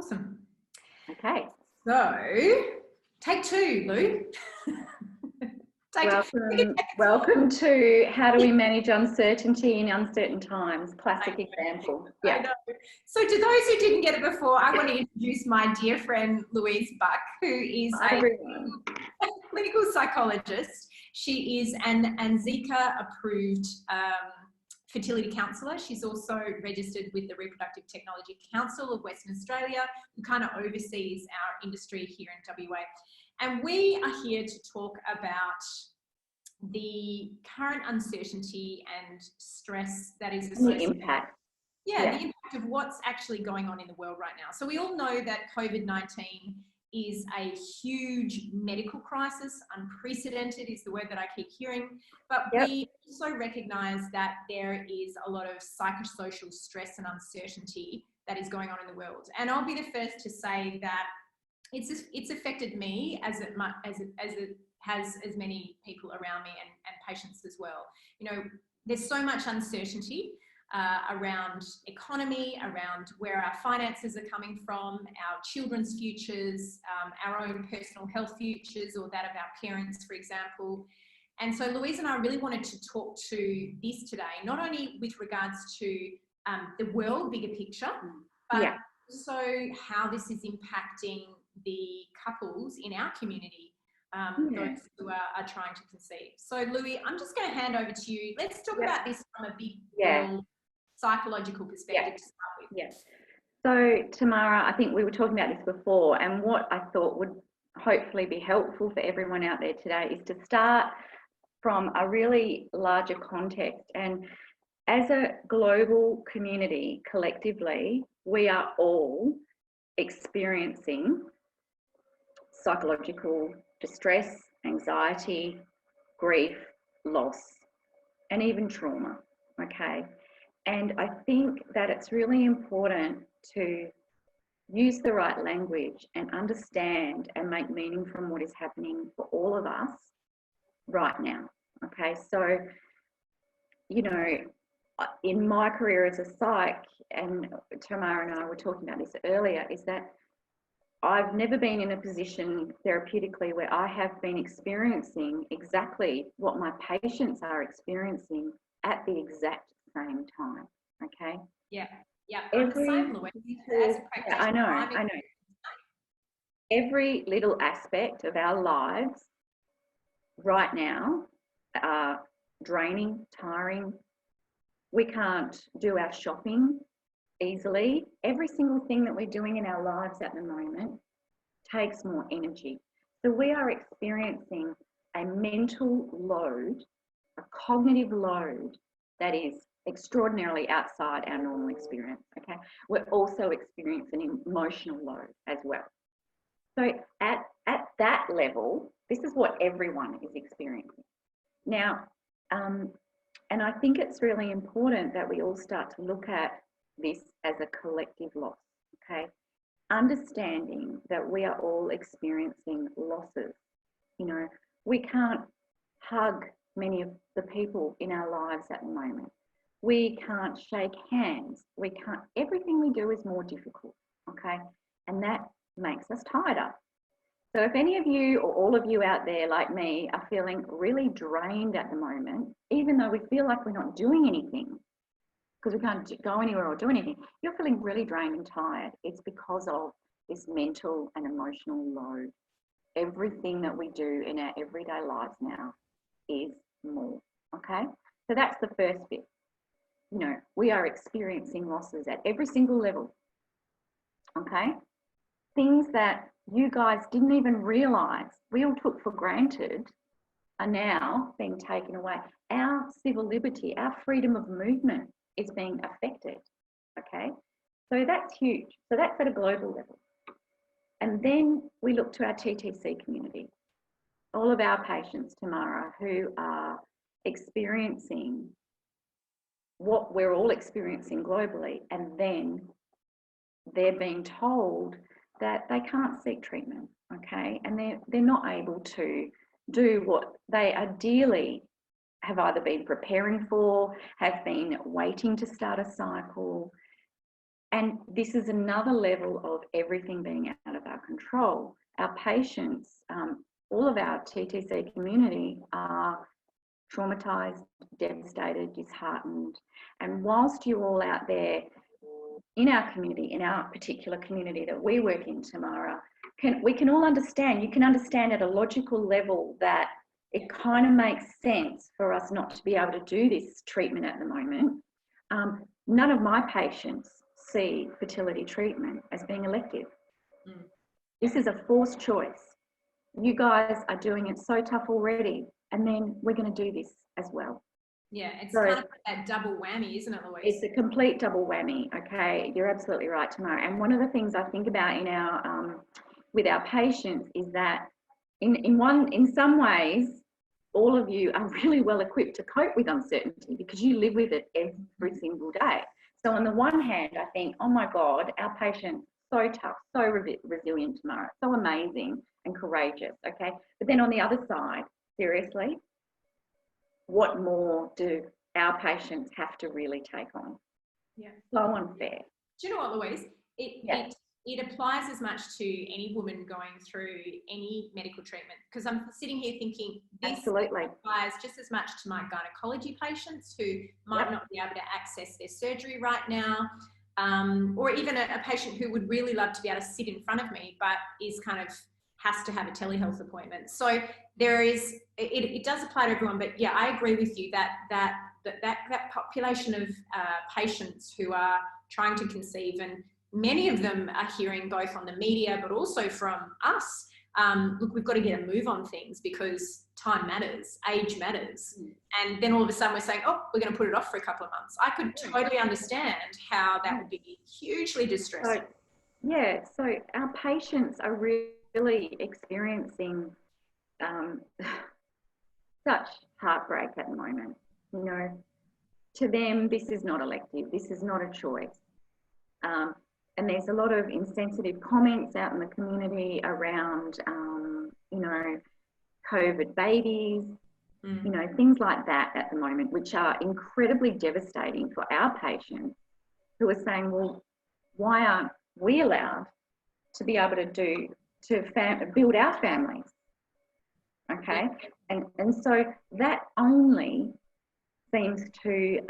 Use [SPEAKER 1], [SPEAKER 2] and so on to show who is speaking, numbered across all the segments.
[SPEAKER 1] Awesome.
[SPEAKER 2] Okay.
[SPEAKER 1] So, take two, Lou.
[SPEAKER 2] Welcome to How Do We Manage Uncertainty in Uncertain Times? Classic example.
[SPEAKER 1] Yeah. I know. So to those who didn't get it before, I want to introduce my dear friend Louise Buck, who is a clinical psychologist. She is an ANZICA approved fertility counsellor. She's also registered with the Reproductive Technology Council of Western Australia, who kind of oversees our industry here in WA. And we are here to talk about the current uncertainty and stress that is associated.
[SPEAKER 2] The impact.
[SPEAKER 1] The impact of what's actually going on in the world right now. So we all know that COVID-19 is a huge medical crisis. Unprecedented is the word that I keep hearing. But we also recognise that there is a lot of psychosocial stress and uncertainty that is going on in the world. And I'll be the first to say that it's affected me as it has as many people around me and patients as well. You know, there's so much uncertainty around economy, around where our finances are coming from, our children's futures, our own personal health futures, or that of our parents, for example. And so Louise and I really wanted to talk to this today, not only with regards to the world bigger picture, but also how this is impacting the couples in our community, those who are trying to conceive. So Louis, I'm just going to hand over to you. Let's talk about this from a big world psychological perspective to start with.
[SPEAKER 2] Yes. So Tamara, I think we were talking about this before, and what I thought would hopefully be helpful for everyone out there today is to start from a really larger context. And as a global community, collectively, we are all experiencing psychological distress, anxiety, grief, loss, and even trauma, okay? And I think that it's really important to use the right language and understand and make meaning from what is happening for all of us right now, okay? So, you know, in my career as a psych, and Tamara and I were talking about this earlier, is that I've never been in a position therapeutically where I have been experiencing exactly what my patients are experiencing at the exact same time, okay?
[SPEAKER 1] I'm the same, Louise, as a practitioner.
[SPEAKER 2] I know. Every little aspect of our lives right now are draining, tiring. We can't do our shopping easily. Every single thing that we're doing in our lives at the moment takes more energy. So we are experiencing a mental load, a cognitive load that is extraordinarily outside our normal experience, okay? We're also experiencing an emotional load as well. So at that level, this is what everyone is experiencing. Now, and I think it's really important that we all start to look at this as a collective loss, okay? Understanding that we are all experiencing losses. You know, we can't hug many of the people in our lives at the moment. We can't shake hands. We can't, everything we do is more difficult, okay? And that makes us tired up. So if any of you or all of you out there like me are feeling really drained at the moment, even though we feel like we're not doing anything, because we can't go anywhere or do anything, you're feeling really drained and tired. It's because of this mental and emotional load. Everything that we do in our everyday lives now is more, okay? So that's the first bit. You know, we are experiencing losses at every single level, okay? Things that you guys didn't even realise, we all took for granted, are now being taken away. Our civil liberty, our freedom of movement is being affected, okay? So that's huge. So that's at a global level. And then we look to our TTC community, all of our patients, Tamara, who are experiencing what we're all experiencing globally, and then they're being told that they can't seek treatment, okay? And they're not able to do what they ideally have either been preparing for, have been waiting to start a cycle. And this is another level of everything being out of our control. Our patients, all of our TTC community are traumatised, devastated, disheartened. And whilst you're all out there in our community, in our particular community that we work in, Tamara, we can all understand, you can understand at a logical level that it kind of makes sense for us not to be able to do this treatment at the moment. None of my patients see fertility treatment as being elective. This is a forced choice. You guys are doing it so tough already, and then we're going to do this as well.
[SPEAKER 1] Yeah, it's kind of like that double whammy, isn't it, Louise?
[SPEAKER 2] It's a complete double whammy. Okay, you're absolutely right, Tamara. And one of the things I think about in our with our patients is that in some ways, all of you are really well equipped to cope with uncertainty because you live with it every single day. So on the one hand, I think, oh my God, our patients, so tough, so resilient, Tamara, so amazing and courageous, okay? But then on the other side, seriously, what more do our patients have to really take on?
[SPEAKER 1] Yeah.
[SPEAKER 2] So unfair.
[SPEAKER 1] Do you know what, Louise? It applies as much to any woman going through any medical treatment, because I'm sitting here thinking this
[SPEAKER 2] Absolutely.
[SPEAKER 1] applies just as much to my gynecology patients who might not be able to access their surgery right now, or even a patient who would really love to be able to sit in front of me but is kind of has to have a telehealth appointment. So there is, it does apply to everyone, but yeah, I agree with you that population of patients who are trying to conceive, and many of them are hearing both on the media but also from us, look, we've got to get a move on things because time matters, age matters. And then all of a sudden we're saying, oh, we're going to put it off for a couple of months. I could totally understand how that would be hugely distressing.
[SPEAKER 2] So our patients are really experiencing such heartbreak at the moment. You know, to them, this is not elective. This is not a choice. And there's a lot of insensitive comments out in the community around, you know, COVID babies, you know, things like that at the moment, which are incredibly devastating for our patients who are saying, well, why aren't we allowed to be able to build our families? Okay. And so that only seems to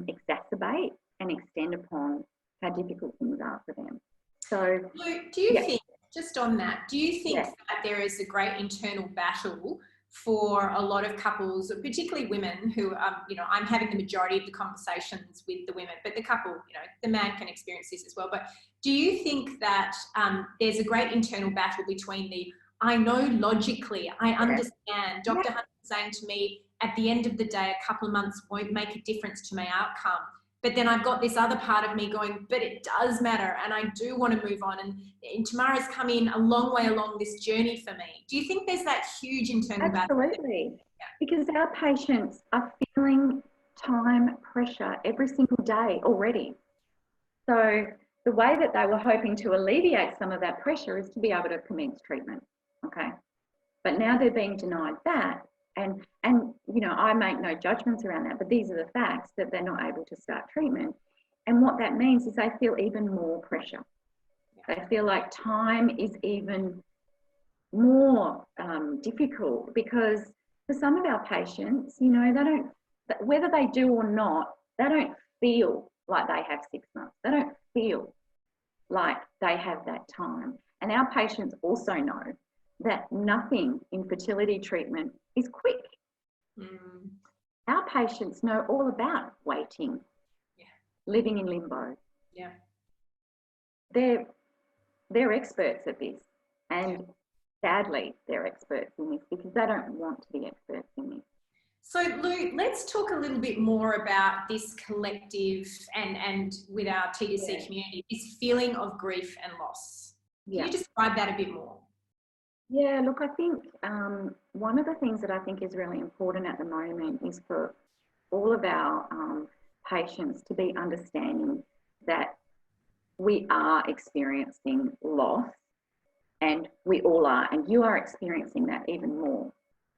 [SPEAKER 2] exacerbate and extend upon how difficult things are for them. So,
[SPEAKER 1] Luke, do you think, just on that, do you think that there is a great internal battle for a lot of couples, particularly women who, you know, I'm having the majority of the conversations with the women, but the couple, you know, the man can experience this as well. But do you think that there's a great internal battle between I know logically, I understand, Dr. Hunt saying to me, at the end of the day, a couple of months won't make a difference to my outcome. But then I've got this other part of me going, but it does matter and I do want to move on. And Tamara's come in a long way along this journey for me. Do you think there's that huge internal battle?
[SPEAKER 2] Absolutely. Because our patients are feeling time pressure every single day already. So the way that they were hoping to alleviate some of that pressure is to be able to commence treatment. Okay. But now they're being denied that. And you know, I make no judgments around that, but these are the facts that they're not able to start treatment. And what that means is they feel even more pressure. They feel like time is even more difficult, because for some of our patients, you know, they don't, whether they do or not, they don't feel like they have 6 months. They don't feel like they have that time. And our patients also know that nothing in fertility treatment is quick. Our patients know all about waiting, living in limbo. They're experts at this, and sadly they're experts in this because they don't want to be experts in this.
[SPEAKER 1] So Lou, let's talk a little bit more about this collective and with our TTC community, this feeling of grief and loss. Can you describe that a bit more?
[SPEAKER 2] Yeah, look, I think one of the things that I think is really important at the moment is for all of our patients to be understanding that we are experiencing loss, and we all are, and you are experiencing that even more,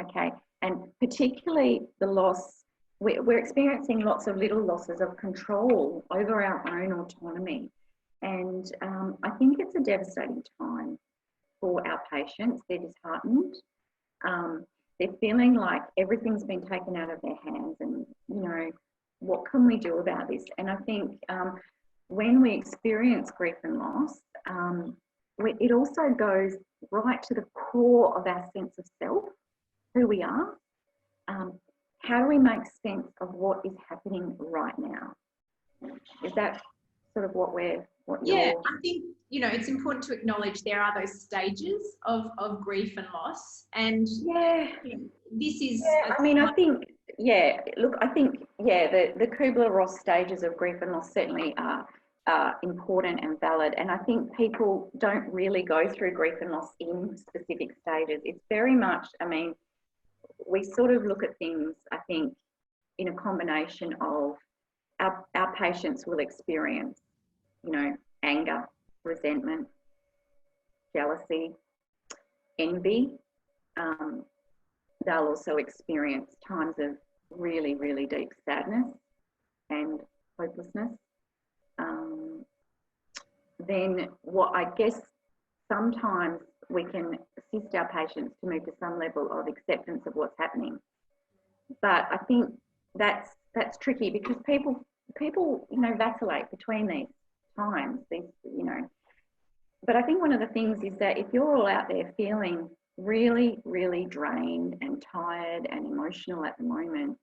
[SPEAKER 2] okay? And particularly the loss, we're experiencing lots of little losses of control over our own autonomy. And I think it's a devastating time for our patients. They're disheartened. They're feeling like everything's been taken out of their hands, and, you know, what can we do about this? And I think when we experience grief and loss, it also goes right to the core of our sense of self, who we are. How do we make sense of what is happening right now? Is that sort of what
[SPEAKER 1] Yeah, I think, you know, it's important to acknowledge there are those stages of grief and loss. And
[SPEAKER 2] yeah,
[SPEAKER 1] this is...
[SPEAKER 2] yeah, I mean, I think, yeah, look, I think, yeah, the Kubler-Ross stages of grief and loss certainly are important and valid. And I think people don't really go through grief and loss in specific stages. It's very much, I mean, we sort of look at things, I think, in a combination of our patients will experience, you know, anger, resentment, jealousy, envy. They'll also experience times of really, really deep sadness and hopelessness. Then what I guess sometimes we can assist our patients to move to some level of acceptance of what's happening. But I think that's tricky because people, you know, vacillate between these times, you know. But I think one of the things is that if you're all out there feeling really, really drained and tired and emotional at the moment,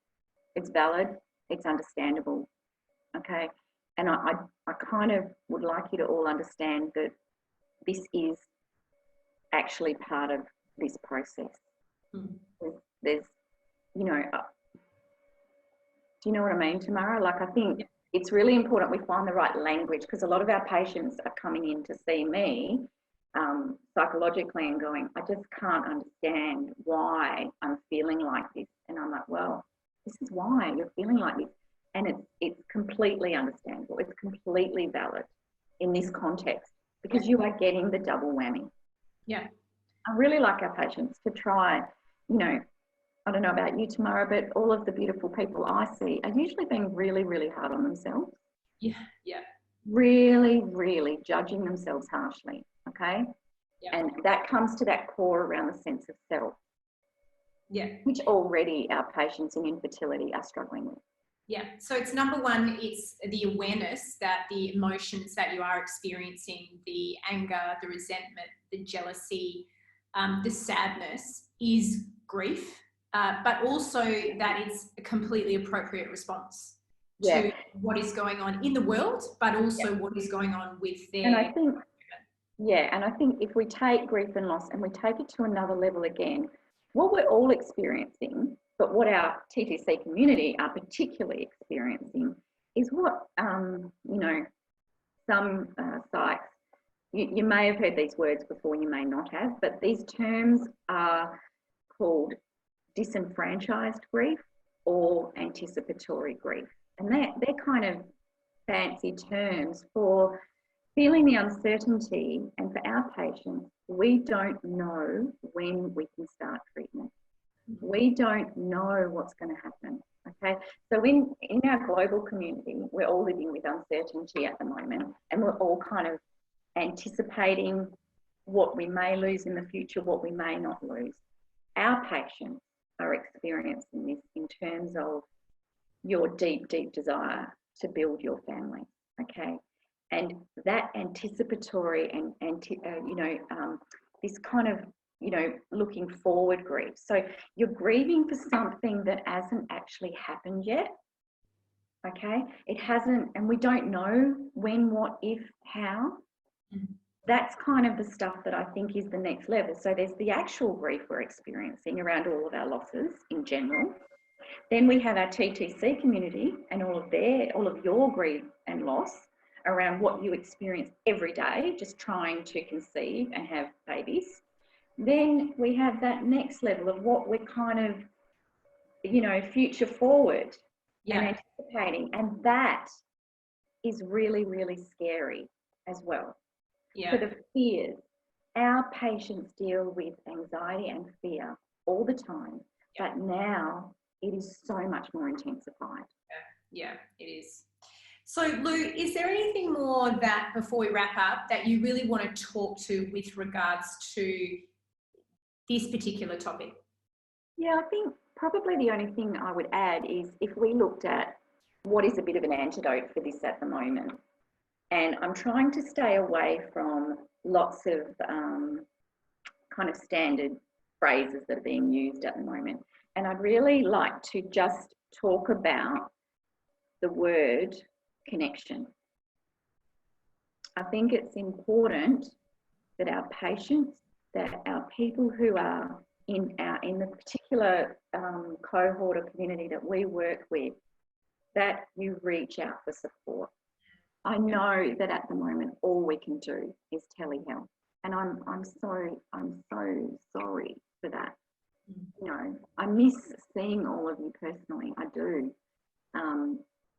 [SPEAKER 2] it's valid, it's understandable, okay? And I kind of would like you to all understand that this is actually part of this process. There's, you know, do you know what I mean, Tamara? Like, I think it's really important we find the right language, because a lot of our patients are coming in to see me psychologically and going, I just can't understand why I'm feeling like this. And I'm like, well, this is why you're feeling like this. And it's completely understandable. It's completely valid in this context because you are getting the double whammy.
[SPEAKER 1] Yeah.
[SPEAKER 2] I really like our patients to try, you know, I don't know about you, Tamara, but all of the beautiful people I see are usually being really, really hard on themselves.
[SPEAKER 1] Yeah, yeah.
[SPEAKER 2] Really, really judging themselves harshly, okay?
[SPEAKER 1] Yeah.
[SPEAKER 2] And that comes to that core around the sense of self.
[SPEAKER 1] Yeah.
[SPEAKER 2] Which already our patients in infertility are struggling with.
[SPEAKER 1] Yeah, so it's number one, it's the awareness that the emotions that you are experiencing, the anger, the resentment, the jealousy, the sadness is grief, but also that it's a completely appropriate response to what is going on in the world, but also what is going on with their...
[SPEAKER 2] And I think, and I think if we take grief and loss and we take it to another level again, what we're all experiencing, but what our TTC community are particularly experiencing is what, you know, some psychs, you may have heard these words before, you may not have, but these terms are called disenfranchised grief or anticipatory grief. And they're kind of fancy terms for feeling the uncertainty, and for our patients, we don't know when we can start treatment. We don't know what's going to happen, okay? So in our global community, we're all living with uncertainty at the moment, and we're all kind of anticipating what we may lose in the future, what we may not lose. Our patients are experiencing this in terms of your deep, deep desire to build your family, okay? And that anticipatory and this kind of, you know, looking forward grief. So you're grieving for something that hasn't actually happened yet, okay? It hasn't, and we don't know when, what, if, how. That's kind of the stuff that I think is the next level. So there's the actual grief we're experiencing around all of our losses in general. Then we have our TTC community and all of your grief and loss around what you experience every day, just trying to conceive and have babies. Then we have that next level of what we're kind of, you know, future forward and anticipating. And that is really, really scary as well. For the fears, our patients deal with anxiety and fear all the time, but now it is so much more intensified.
[SPEAKER 1] Yeah, it is. So Lou, is there anything more that, before we wrap up, that you really want to talk to with regards to this particular topic?
[SPEAKER 2] Yeah, I think probably the only thing I would add is if we looked at what is a bit of an antidote for this at the moment, and I'm trying to stay away from lots of kind of standard phrases that are being used at the moment. And I'd really like to just talk about the word connection. I think it's important that our patients, that our people who are in the particular cohort or community that we work with, that you reach out for support. I know that at the moment all we can do is telehealth, and I'm so sorry for that. You know, I miss seeing all of you personally. I do.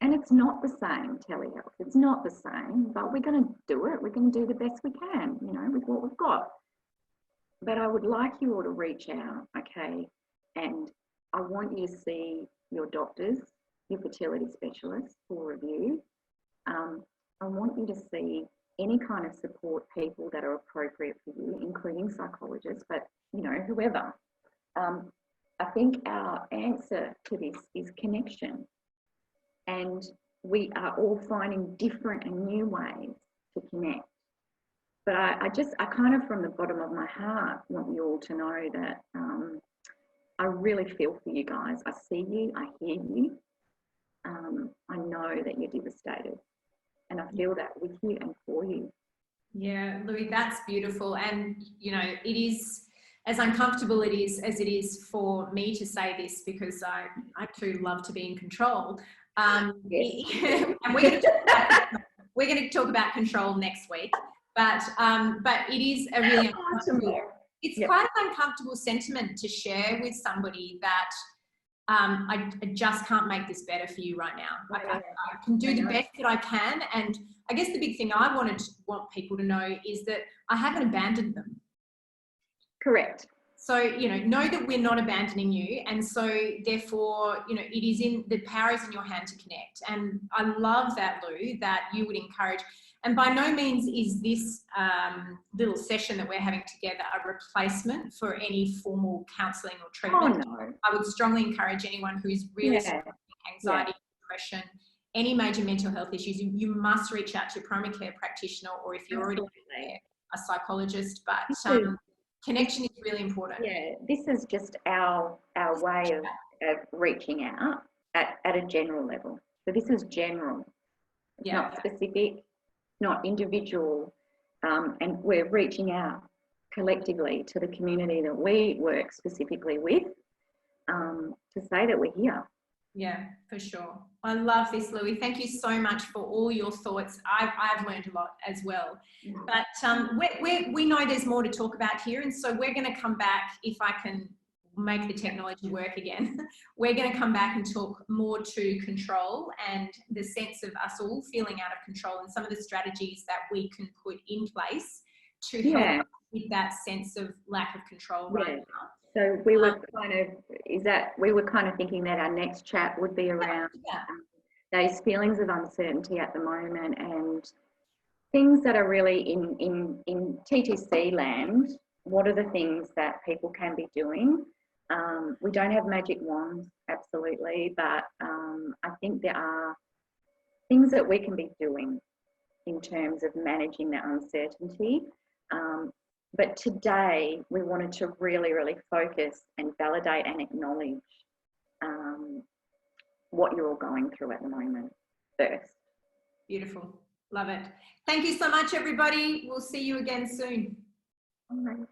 [SPEAKER 2] And it's not the same, telehealth. It's not the same, but we're going to do it. We're going to do the best we can, you know, with what we've got. But I would like you all to reach out, okay? And I want you to see your doctors, your fertility specialists for review. I want you to see any kind of support people that are appropriate for you, including psychologists, but, you know, whoever. I think our answer to this is connection. And we are all finding different and new ways to connect. But I kind of, from the bottom of my heart, want you all to know that I really feel for you guys. I see you, I hear you. I know that you're devastated. And I feel that with you and for you.
[SPEAKER 1] Yeah, Louise, that's beautiful. And, you know, it is as uncomfortable as it is for me to say this, because I too love to be in control.
[SPEAKER 2] Yes.
[SPEAKER 1] And we're going to talk about control next week. But it is a really uncomfortable, it's quite an uncomfortable sentiment to share with somebody that I just can't make this better for you right now. Like, I can do the best that I can. And I guess the big thing I want people to know is that I haven't abandoned them.
[SPEAKER 2] Correct.
[SPEAKER 1] So, you know that we're not abandoning you. And so therefore, you know, the power is in your hand to connect. And I love that, Lou, that you would encourage. And by no means is this little session that we're having together a replacement for any formal counselling or treatment.
[SPEAKER 2] Oh, no.
[SPEAKER 1] I would strongly encourage anyone who's really suffering anxiety, depression, any major mental health issues, you must reach out to your primary care practitioner, or if you're already there, a psychologist. But connection is really important.
[SPEAKER 2] Yeah, this is just our way of reaching out at a general level. So this is general. It's not specific, not individual, and we're reaching out collectively to the community that we work specifically with to say that we're here.
[SPEAKER 1] Yeah, for sure. I love this, Louise. Thank you so much for all your thoughts. I've learned a lot as well. But we know there's more to talk about here, and so we're going to come back, if I can make the technology work again. We're going to come back and talk more to control and the sense of us all feeling out of control, and some of the strategies that we can put in place to help us with that sense of lack of control right now.
[SPEAKER 2] So we were kind of thinking that our next chat would be around those feelings of uncertainty at the moment, and things that are really in TTC land. What are the things that people can be doing? We don't have magic wands, absolutely, but I think there are things that we can be doing in terms of managing that uncertainty. But today we wanted to really, really focus and validate and acknowledge what you're all going through at the moment first.
[SPEAKER 1] Beautiful. Love it. Thank you so much, everybody. We'll see you again soon.
[SPEAKER 2] All right.